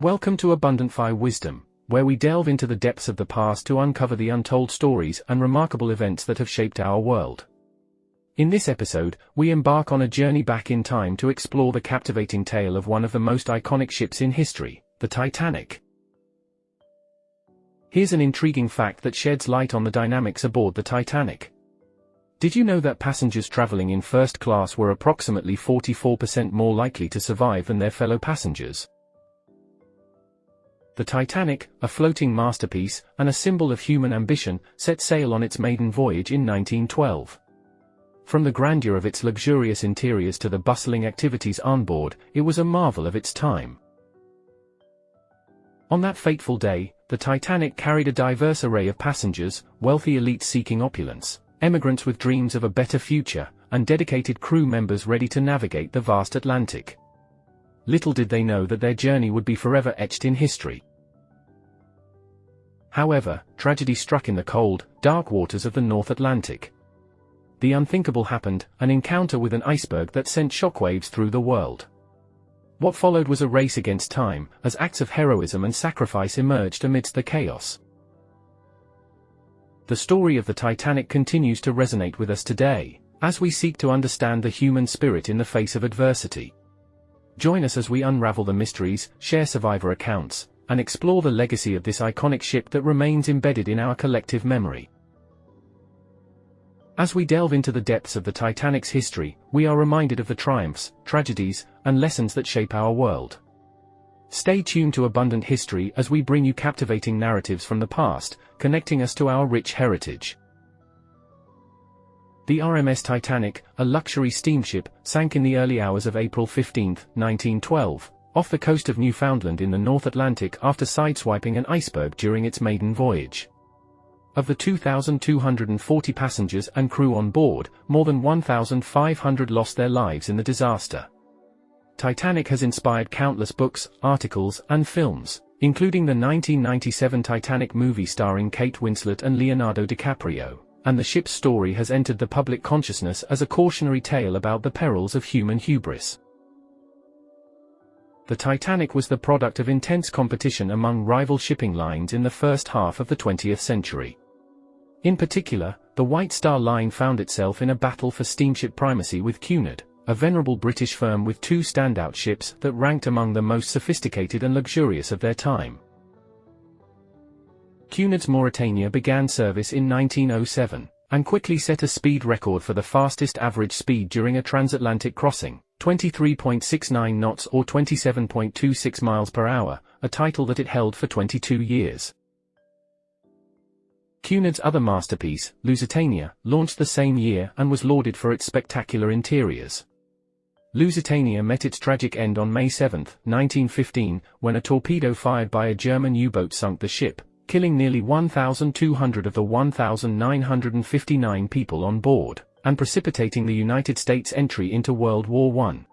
Welcome to Abundantfy Wisdom, where we delve into the depths of the past to uncover the untold stories and remarkable events that have shaped our world. In this episode, we embark on a journey back in time to explore the captivating tale of one of the most iconic ships in history, the Titanic. Here's an intriguing fact that sheds light on the dynamics aboard the Titanic. Did you know that passengers traveling in first class were approximately 44% more likely to survive than their fellow passengers? The Titanic, a floating masterpiece and a symbol of human ambition, set sail on its maiden voyage in 1912. From the grandeur of its luxurious interiors to the bustling activities on board, it was a marvel of its time. On that fateful day, the Titanic carried a diverse array of passengers, wealthy elites seeking opulence, emigrants with dreams of a better future, and dedicated crew members ready to navigate the vast Atlantic. Little did they know that their journey would be forever etched in history. However, tragedy struck in the cold, dark waters of the North Atlantic. The unthinkable happened, an encounter with an iceberg that sent shockwaves through the world. What followed was a race against time, as acts of heroism and sacrifice emerged amidst the chaos. The story of the Titanic continues to resonate with us today, as we seek to understand the human spirit in the face of adversity. Join us as we unravel the mysteries, share survivor accounts, and explore the legacy of this iconic ship that remains embedded in our collective memory. As we delve into the depths of the Titanic's history, we are reminded of the triumphs, tragedies, and lessons that shape our world. Stay tuned to Abundant History as we bring you captivating narratives from the past, connecting us to our rich heritage. The RMS Titanic, a luxury steamship, sank in the early hours of April 15, 1912, off the coast of Newfoundland in the North Atlantic after sideswiping an iceberg during its maiden voyage. Of the 2,240 passengers and crew on board, more than 1,500 lost their lives in the disaster. Titanic has inspired countless books, articles, and films, including the 1997 Titanic movie starring Kate Winslet and Leonardo DiCaprio, and the ship's story has entered the public consciousness as a cautionary tale about the perils of human hubris. The Titanic was the product of intense competition among rival shipping lines in the first half of the 20th century. In particular, the White Star Line found itself in a battle for steamship primacy with Cunard, a venerable British firm with two standout ships that ranked among the most sophisticated and luxurious of their time. Cunard's Mauretania began service in 1907, and quickly set a speed record for the fastest average speed during a transatlantic crossing, 23.69 knots or 27.26 miles per hour, a title that it held for 22 years. Cunard's other masterpiece, Lusitania, launched the same year and was lauded for its spectacular interiors. Lusitania met its tragic end on May 7, 1915, when a torpedo fired by a German U-boat sunk the ship, killing nearly 1,200 of the 1,959 people on board, and precipitating the United States' entry into World War I.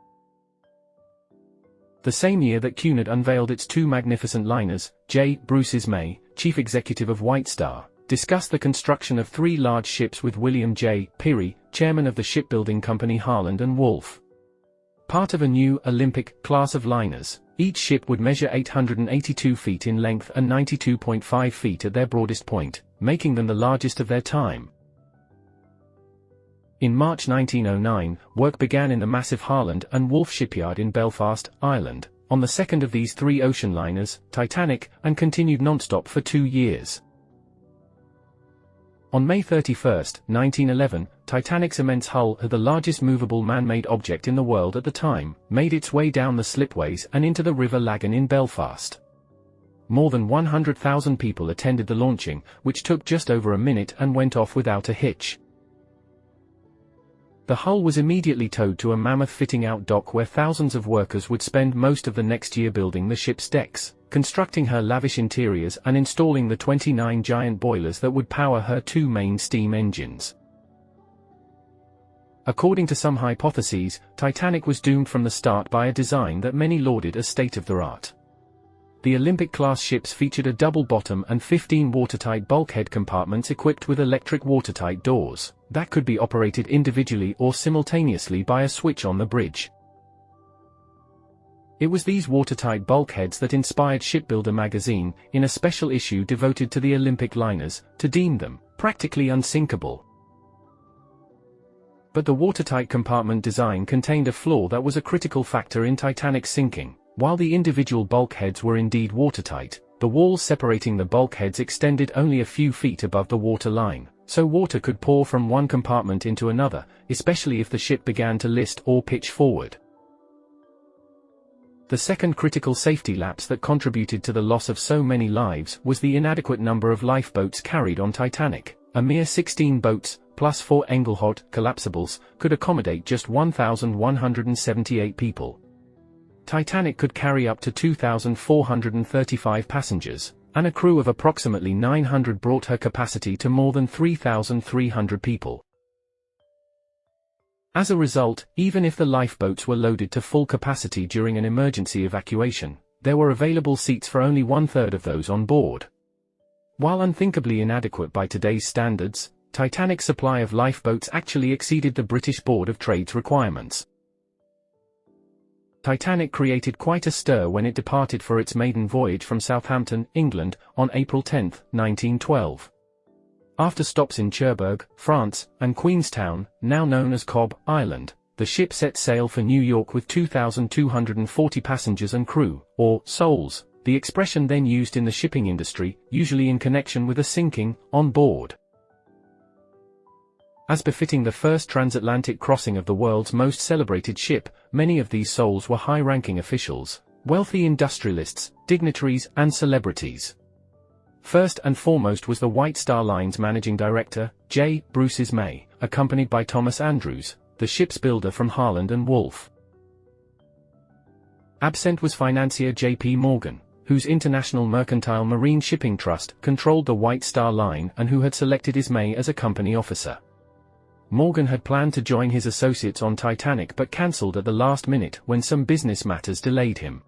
The same year that Cunard unveiled its two magnificent liners, J. Bruce's May, chief executive of White Star, discussed the construction of three large ships with William J. Peary, chairman of the shipbuilding company Harland and Wolff. Part of a new Olympic class of liners, each ship would measure 882 feet in length and 92.5 feet at their broadest point, making them the largest of their time. In March 1909, work began in the massive Harland and Wolff shipyard in Belfast, Ireland, on the second of these three ocean liners, Titanic, and continued non-stop for 2 years. On May 31, 1911, Titanic's immense hull, the largest movable man-made object in the world at the time, made its way down the slipways and into the River Lagan in Belfast. More than 100,000 people attended the launching, which took just over a minute and went off without a hitch. The hull was immediately towed to a mammoth fitting-out dock where thousands of workers would spend most of the next year building the ship's decks, constructing her lavish interiors and installing the 29 giant boilers that would power her two main steam engines. According to some hypotheses, Titanic was doomed from the start by a design that many lauded as state-of-the-art. The Olympic-class ships featured a double bottom and 15 watertight bulkhead compartments equipped with electric watertight doors that could be operated individually or simultaneously by a switch on the bridge. It was these watertight bulkheads that inspired Shipbuilder magazine, in a special issue devoted to the Olympic liners, to deem them practically unsinkable. But the watertight compartment design contained a flaw that was a critical factor in Titanic's sinking. While the individual bulkheads were indeed watertight, the walls separating the bulkheads extended only a few feet above the water line, so water could pour from one compartment into another, especially if the ship began to list or pitch forward. The second critical safety lapse that contributed to the loss of so many lives was the inadequate number of lifeboats carried on Titanic. A mere 16 boats, plus 4 Engelhard collapsibles, could accommodate just 1,178 people. Titanic could carry up to 2,435 passengers, and a crew of approximately 900 brought her capacity to more than 3,300 people. As a result, even if the lifeboats were loaded to full capacity during an emergency evacuation, there were available seats for only one-third of those on board. While unthinkably inadequate by today's standards, Titanic's supply of lifeboats actually exceeded the British Board of Trade's requirements. Titanic created quite a stir when it departed for its maiden voyage from Southampton, England, on April 10, 1912. After stops in Cherbourg, France, and Queenstown, now known as Cobb Island, the ship set sail for New York with 2,240 passengers and crew, or souls, the expression then used in the shipping industry, usually in connection with a sinking, on board. As befitting the first transatlantic crossing of the world's most celebrated ship, many of these souls were high-ranking officials, wealthy industrialists, dignitaries, and celebrities. First and foremost was the White Star Line's managing director, J. Bruce's May, accompanied by Thomas Andrews, the ship's builder from Harland and Wolff. Absent was financier J.P. Morgan, whose International Mercantile Marine Shipping Trust controlled the White Star Line and who had selected Ismay as a company officer. Morgan had planned to join his associates on Titanic but cancelled at the last minute when some business matters delayed him.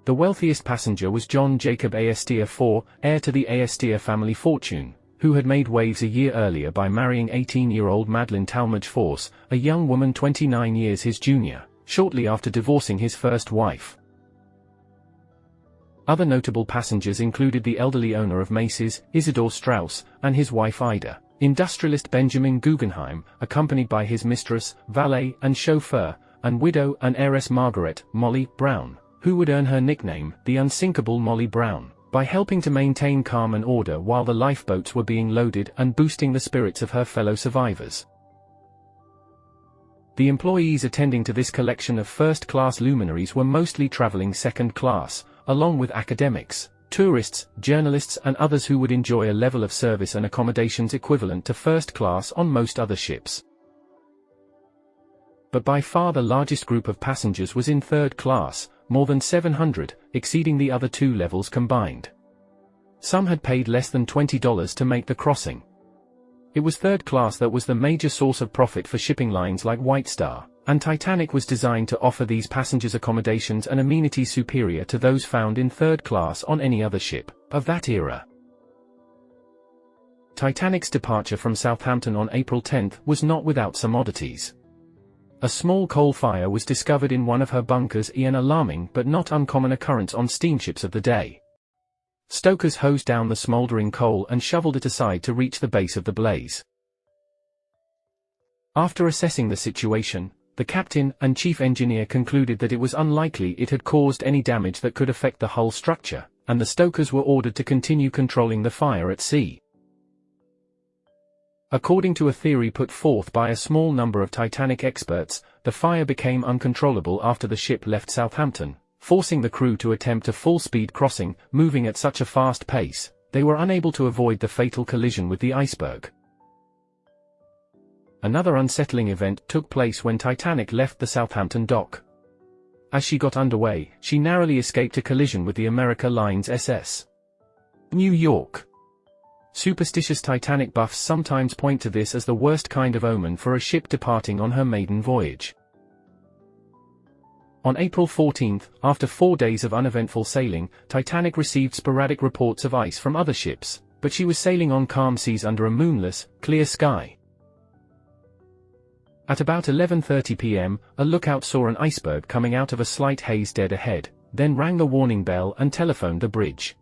The wealthiest passenger was John Jacob Astor IV, heir to the Astor family fortune, who had made waves a year earlier by marrying 18-year-old Madeline Talmadge Force, a young woman 29 years his junior, shortly after divorcing his first wife. Other notable passengers included the elderly owner of Macy's, Isidor Straus, and his wife Ida, industrialist Benjamin Guggenheim, accompanied by his mistress, valet, and chauffeur, and widow and heiress Margaret, Molly, Brown, who would earn her nickname, the unsinkable Molly Brown, by helping to maintain calm and order while the lifeboats were being loaded and boosting the spirits of her fellow survivors. The employees attending to this collection of first-class luminaries were mostly traveling second class, along with academics, tourists, journalists and others who would enjoy a level of service and accommodations equivalent to first class on most other ships. But by far the largest group of passengers was in third class, more than 700, exceeding the other two levels combined. Some had paid less than $20 to make the crossing. It was third class that was the major source of profit for shipping lines like White Star, and Titanic was designed to offer these passengers accommodations and amenities superior to those found in third class on any other ship of that era. Titanic's departure from Southampton on April 10 was not without some oddities. A small coal fire was discovered in one of her bunkers, an alarming but not uncommon occurrence on steamships of the day. Stokers hosed down the smouldering coal and shoveled it aside to reach the base of the blaze. After assessing the situation, the captain and chief engineer concluded that it was unlikely it had caused any damage that could affect the hull structure, and the stokers were ordered to continue controlling the fire at sea. According to a theory put forth by a small number of Titanic experts, the fire became uncontrollable after the ship left Southampton, forcing the crew to attempt a full-speed crossing. Moving at such a fast pace, they were unable to avoid the fatal collision with the iceberg. Another unsettling event took place when Titanic left the Southampton dock. As she got underway, she narrowly escaped a collision with the America Line's SS New York. Superstitious Titanic buffs sometimes point to this as the worst kind of omen for a ship departing on her maiden voyage. On April 14, after 4 days of uneventful sailing, Titanic received sporadic reports of ice from other ships, but she was sailing on calm seas under a moonless, clear sky. At about 11:30 p.m., a lookout saw an iceberg coming out of a slight haze dead ahead, then rang the warning bell and telephoned the bridge.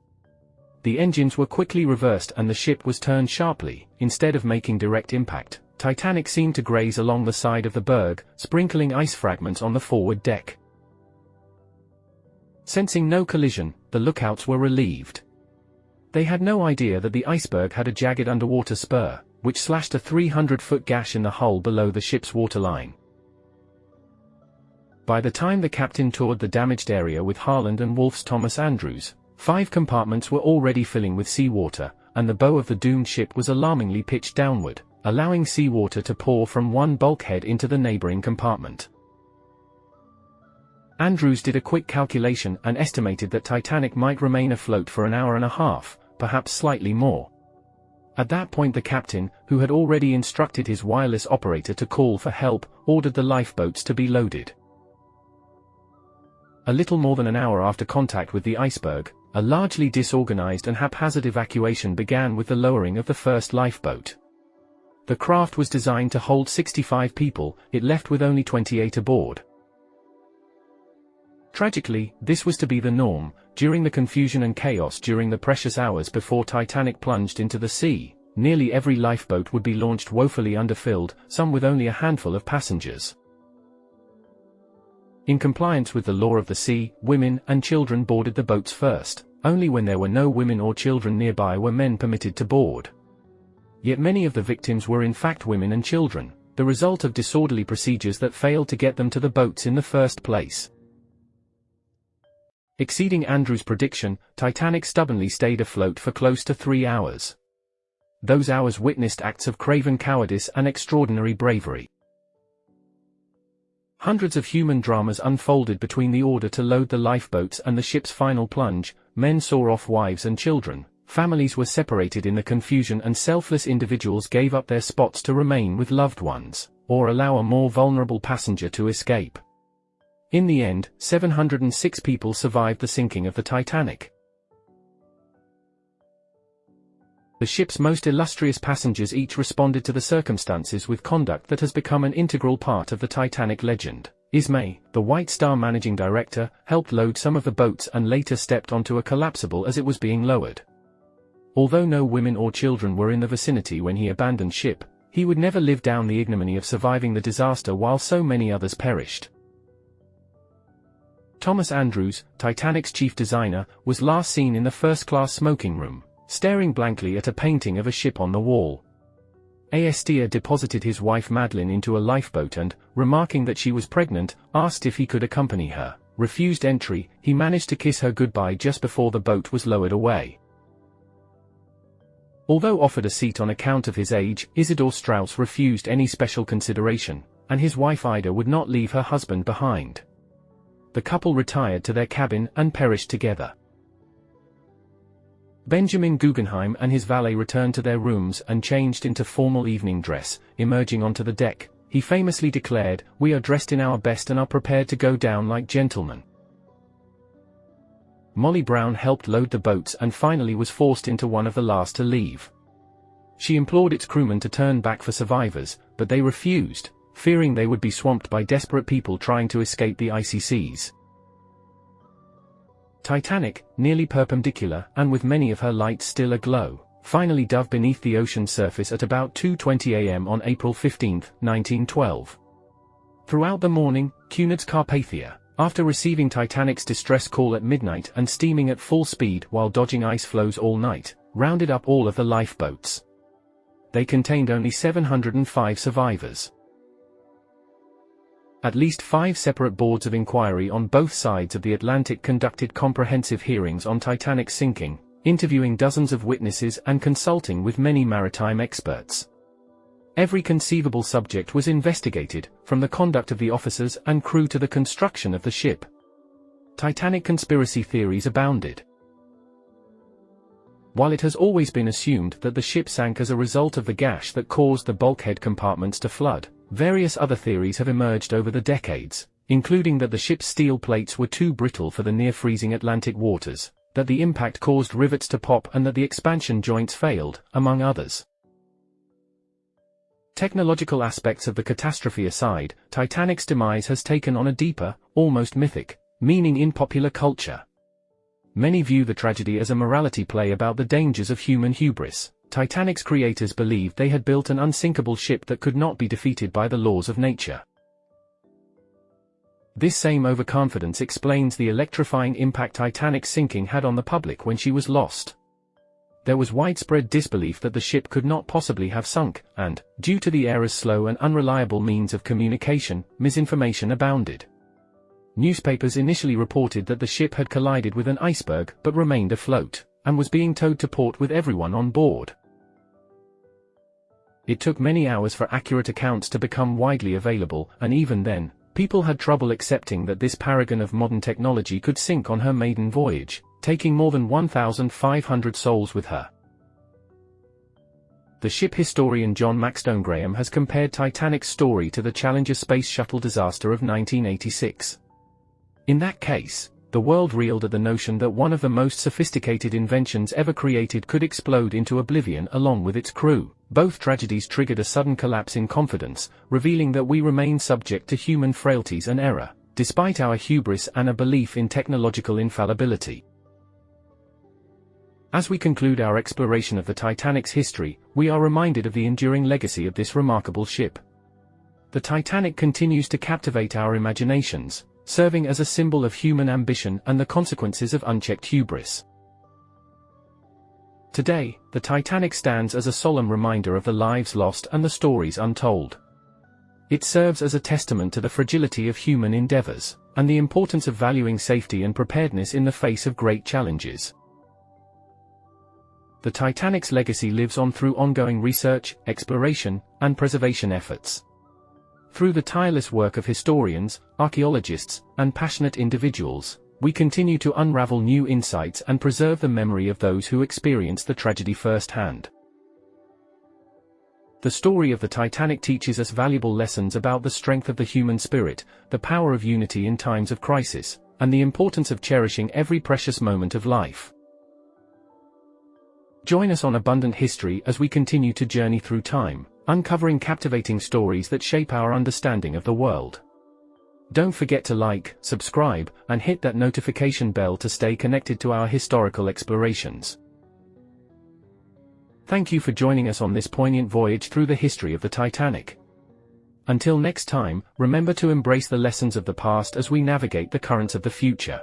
The engines were quickly reversed and the ship was turned sharply. Instead of making direct impact, Titanic seemed to graze along the side of the berg, sprinkling ice fragments on the forward deck. Sensing no collision, the lookouts were relieved. They had no idea that the iceberg had a jagged underwater spur, which slashed a 300-foot gash in the hull below the ship's waterline. By the time the captain toured the damaged area with Harland and Wolfe's Thomas Andrews, 5 compartments were already filling with seawater, and the bow of the doomed ship was alarmingly pitched downward, allowing seawater to pour from one bulkhead into the neighboring compartment. Andrews did a quick calculation and estimated that Titanic might remain afloat for an hour and a half, perhaps slightly more. At that point the captain, who had already instructed his wireless operator to call for help, ordered the lifeboats to be loaded. A little more than an hour after contact with the iceberg, a largely disorganized and haphazard evacuation began with the lowering of the first lifeboat. The craft was designed to hold 65 people, it left with only 28 aboard. Tragically, this was to be the norm. During the confusion and chaos during the precious hours before Titanic plunged into the sea, nearly every lifeboat would be launched woefully underfilled, some with only a handful of passengers. In compliance with the law of the sea, women and children boarded the boats first. Only when there were no women or children nearby were men permitted to board. Yet many of the victims were in fact women and children, the result of disorderly procedures that failed to get them to the boats in the first place. Exceeding Andrews' prediction, Titanic stubbornly stayed afloat for close to 3 hours. Those hours witnessed acts of craven cowardice and extraordinary bravery. Hundreds of human dramas unfolded between the order to load the lifeboats and the ship's final plunge. Men saw off wives and children, families were separated in the confusion, and selfless individuals gave up their spots to remain with loved ones, or allow a more vulnerable passenger to escape. In the end, 706 people survived the sinking of the Titanic. The ship's most illustrious passengers each responded to the circumstances with conduct that has become an integral part of the Titanic legend. Ismay, the White Star managing director, helped load some of the boats and later stepped onto a collapsible as it was being lowered. Although no women or children were in the vicinity when he abandoned ship, he would never live down the ignominy of surviving the disaster while so many others perished. Thomas Andrews, Titanic's chief designer, was last seen in the first-class smoking room, staring blankly at a painting of a ship on the wall. Astor deposited his wife Madeline into a lifeboat and, remarking that she was pregnant, asked if he could accompany her. Refused entry, he managed to kiss her goodbye just before the boat was lowered away. Although offered a seat on account of his age, Isidor Straus refused any special consideration, and his wife Ida would not leave her husband behind. The couple retired to their cabin and perished together. Benjamin Guggenheim and his valet returned to their rooms and changed into formal evening dress. Emerging onto the deck, he famously declared, "We are dressed in our best and are prepared to go down like gentlemen." Molly Brown helped load the boats and finally was forced into one of the last to leave. She implored its crewmen to turn back for survivors, but they refused, fearing they would be swamped by desperate people trying to escape the icy seas. Titanic, nearly perpendicular and with many of her lights still aglow, finally dove beneath the ocean surface at about 2:20 a.m. on April 15, 1912. Throughout the morning, Cunard's Carpathia, after receiving Titanic's distress call at midnight and steaming at full speed while dodging ice floes all night, rounded up all of the lifeboats. They contained only 705 survivors. At least 5 separate boards of inquiry on both sides of the Atlantic conducted comprehensive hearings on Titanic's sinking, interviewing dozens of witnesses and consulting with many maritime experts. Every conceivable subject was investigated, from the conduct of the officers and crew to the construction of the ship. Titanic conspiracy theories abounded. While it has always been assumed that the ship sank as a result of the gash that caused the bulkhead compartments to flood, various other theories have emerged over the decades, including that the ship's steel plates were too brittle for the near-freezing Atlantic waters, that the impact caused rivets to pop and that the expansion joints failed, among others. Technological aspects of the catastrophe aside, Titanic's demise has taken on a deeper, almost mythic, meaning in popular culture. Many view the tragedy as a morality play about the dangers of human hubris. Titanic's creators believed they had built an unsinkable ship that could not be defeated by the laws of nature. This same overconfidence explains the electrifying impact Titanic's sinking had on the public when she was lost. There was widespread disbelief that the ship could not possibly have sunk, and, due to the era's slow and unreliable means of communication, misinformation abounded. Newspapers initially reported that the ship had collided with an iceberg but remained afloat, and was being towed to port with everyone on board. It took many hours for accurate accounts to become widely available, and even then, people had trouble accepting that this paragon of modern technology could sink on her maiden voyage, taking more than 1,500 souls with her. The ship historian John Maxstone Graham has compared Titanic's story to the Challenger space shuttle disaster of 1986. In that case, the world reeled at the notion that one of the most sophisticated inventions ever created could explode into oblivion along with its crew. Both tragedies triggered a sudden collapse in confidence, revealing that we remain subject to human frailties and error, despite our hubris and a belief in technological infallibility. As we conclude our exploration of the Titanic's history, we are reminded of the enduring legacy of this remarkable ship. The Titanic continues to captivate our imaginations, serving as a symbol of human ambition and the consequences of unchecked hubris. Today, the Titanic stands as a solemn reminder of the lives lost and the stories untold. It serves as a testament to the fragility of human endeavors, and the importance of valuing safety and preparedness in the face of great challenges. The Titanic's legacy lives on through ongoing research, exploration, and preservation efforts. Through the tireless work of historians, archaeologists, and passionate individuals, we continue to unravel new insights and preserve the memory of those who experienced the tragedy firsthand. The story of the Titanic teaches us valuable lessons about the strength of the human spirit, the power of unity in times of crisis, and the importance of cherishing every precious moment of life. Join us on Abundant History as we continue to journey through time, uncovering captivating stories that shape our understanding of the world. Don't forget to like, subscribe, and hit that notification bell to stay connected to our historical explorations. Thank you for joining us on this poignant voyage through the history of the Titanic. Until next time, remember to embrace the lessons of the past as we navigate the currents of the future.